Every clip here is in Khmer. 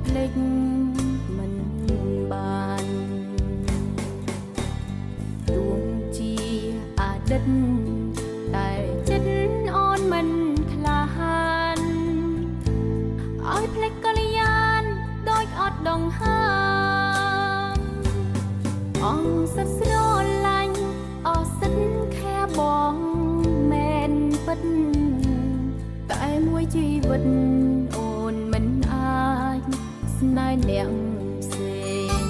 ភ្លេចមិនបានទោះជាអតីតតែចិត្តអូនមិនក្លាហានឲ្យភ្លេចកល្យានដូចអត់ដងហើមអង្គសិតស្រឡាញ់អសិតខែបងមែនពិតតែមួយជីវិតអូនមិនអាចស្នេហ៍អ្នកផ្សេង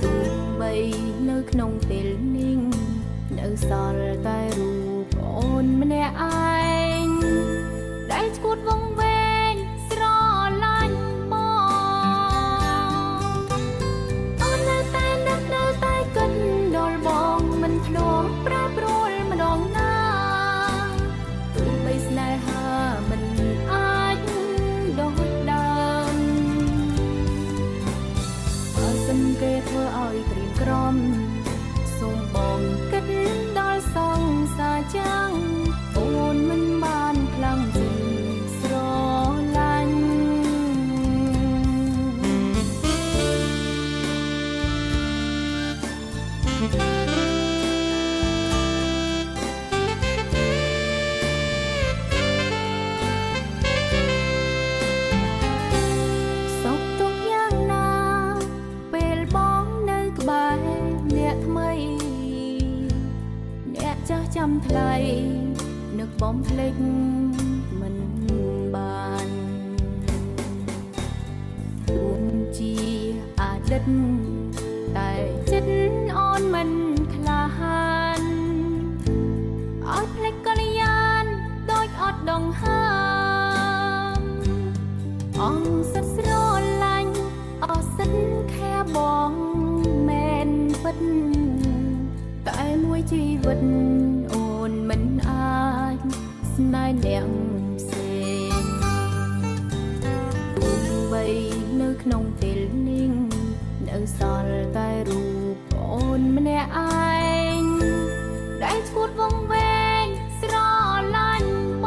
ទោះបីនៅក្នុងពេលនេះនៅសល់តែរូបអូនម្នាក់ឯងដែលឈួតវង្វេងស្រឡាញ់បងអូននៅតែនឹកនៅតែគិតដល់បងមិនធ្លាប់ប្រែប្រួលម្ដងណាទោះបីស្នេហាមិនអាចដូចដើមបើសិនគេធ្វើឲ្យក្រៀមក្រំសូមបងគិតដល់សងសាចាំងអូនមិនបានខ្លាំងជាងស្រឡាញ់សុខទុក្ខយ៉ាងណាពេលបងនៅក្បែរអ្នកថ្មីអ្នកចាស់ចាំថ្លៃនឹកបំភ្លេចមិនបានទោះជាអតីតតែចិត្តអូនមិនក្លាហានឲ្យភ្លេចកល្យានដូចអត់ដងហើមអង្គសិតស្រឡាញ់អសិតខែបងមែនពិតតែមួយជីវិតអូនមិនអាចស្នេហ៍អ្នកផ្សេងទោះបីនៅក្នុងពេលនេះនៅសល់តែរូបអូនម្នាក់ឯងដែលឈួតវង្វេងស្រឡាញ់ប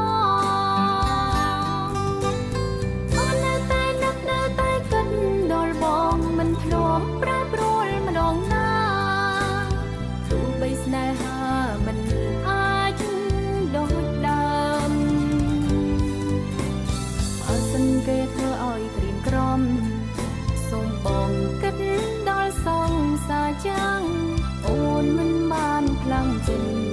ងអូននៅតែនឹកនៅតែគិតដល់បងមិនធ្លាប់ប្រែប្រួលម្ដងណាទោះបីស្នេហាមិនអាចដូចដើមបើសិនគេធ្វើឲ្យក្រៀមក្រំសូមបងគិតដល់សងសាចាំងអូនមិនបានខ្លាំងជាង